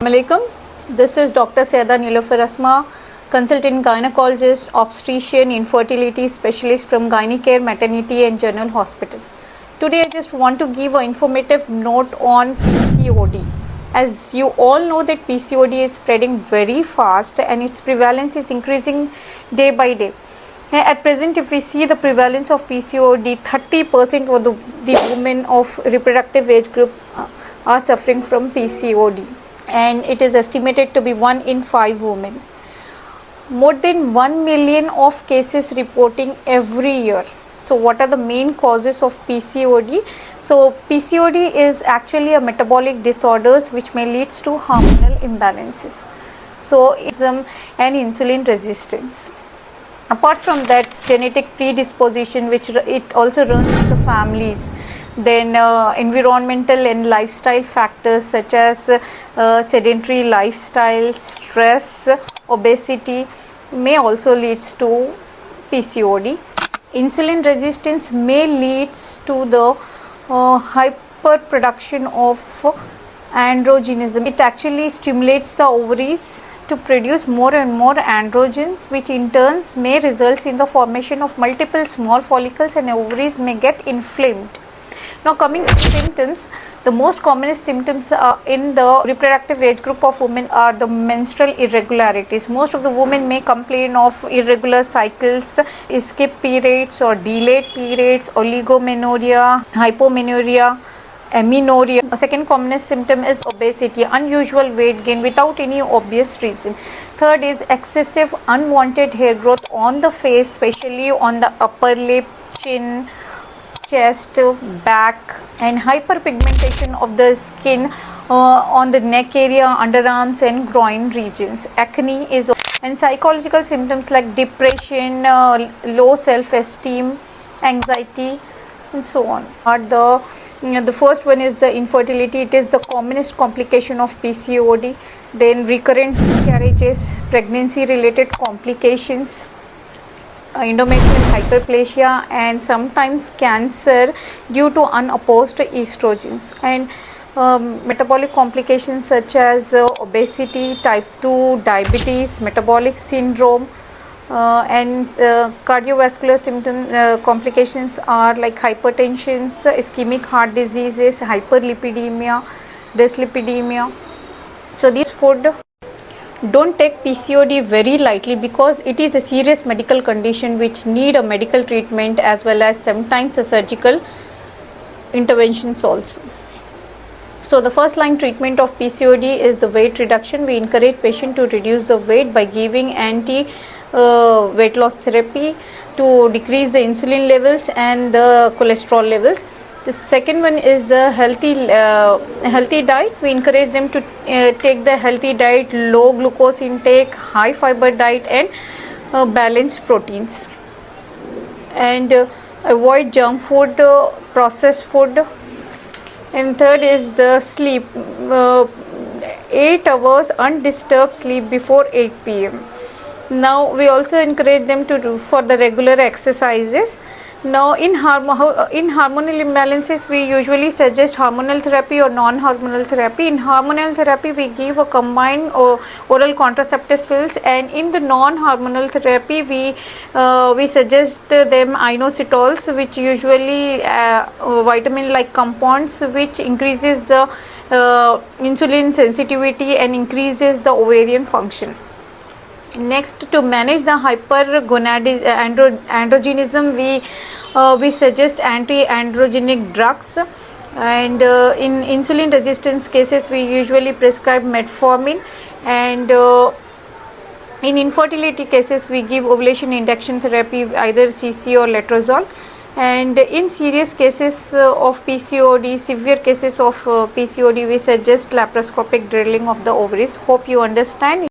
Assalamualaikum. This is Dr. Syeda Nilofer Asma, consultant gynecologist, obstetrician, infertility specialist from Gynicare Maternity and General Hospital. Today I just want to give an informative note on PCOD. As you all know that PCOD is spreading very fast and its prevalence is increasing day by day. At present, if we see the prevalence of PCOD, 30% of the women of reproductive age group are suffering from PCOD. And it is estimated to be 1 in 5 women. More than 1 million of cases reporting every year. So what are the main causes of PCOD? So PCOD is actually a metabolic disorders which may lead to hormonal imbalances. So it's an insulin resistance. Apart from that, genetic predisposition, which it also runs in the families. Then environmental and lifestyle factors such as sedentary lifestyle, stress, obesity may also lead to PCOD. Insulin resistance may lead to the hyperproduction of androgenism. It actually stimulates the ovaries to produce more and more androgens, which in turn may result in the formation of multiple small follicles and ovaries may get inflamed. Now coming to symptoms, the most commonest symptoms in the reproductive age group of women are the menstrual irregularities. Most of the women may complain of irregular cycles, skip periods or delayed periods, oligomenorrhea, hypomenorrhea, amenorrhea. The second commonest symptom is obesity, unusual weight gain without any obvious reason. Third is excessive unwanted hair growth on the face, especially on the upper lip, chin, chest, back, and hyperpigmentation of the skin on the neck area, underarms and groin regions. Acne is, and psychological symptoms like depression, low self-esteem, anxiety and so on. The first one is the infertility. It is the commonest complication of PCOD. Then recurrent miscarriages, pregnancy related complications, endometrial hyperplasia, and sometimes cancer due to unopposed estrogens, and metabolic complications such as obesity, type 2 diabetes, metabolic syndrome, and cardiovascular complications are like hypertension, ischemic heart diseases, hyperlipidemia, dyslipidemia. So these food, don't take PCOD very lightly because it is a serious medical condition which need a medical treatment as well as sometimes a surgical interventions also. So the first line treatment of PCOD is the weight reduction. We encourage patient to reduce the weight by giving weight loss therapy to decrease the insulin levels and the cholesterol levels. The second one is the healthy diet. We encourage them to take the healthy diet, low glucose intake, high fiber diet and balanced proteins. And avoid junk food, processed food. And third is the sleep. 8 hours undisturbed sleep before 8 p.m. Now we also encourage them to do for the regular exercises. Now in hormonal imbalances, we usually suggest hormonal therapy or non-hormonal therapy. In hormonal therapy, we give a combined oral contraceptive pills, and in the non-hormonal therapy, we suggest them inositols, which usually vitamin-like compounds, which increases the insulin sensitivity and increases the ovarian function. Next, to manage the androgenism, we suggest anti-androgenic drugs, and in insulin resistance cases we usually prescribe metformin, and in infertility cases we give ovulation induction therapy, either CC or letrozole. And in serious cases of PCOD, severe cases of PCOD, we suggest laparoscopic drilling of the ovaries. Hope you understand.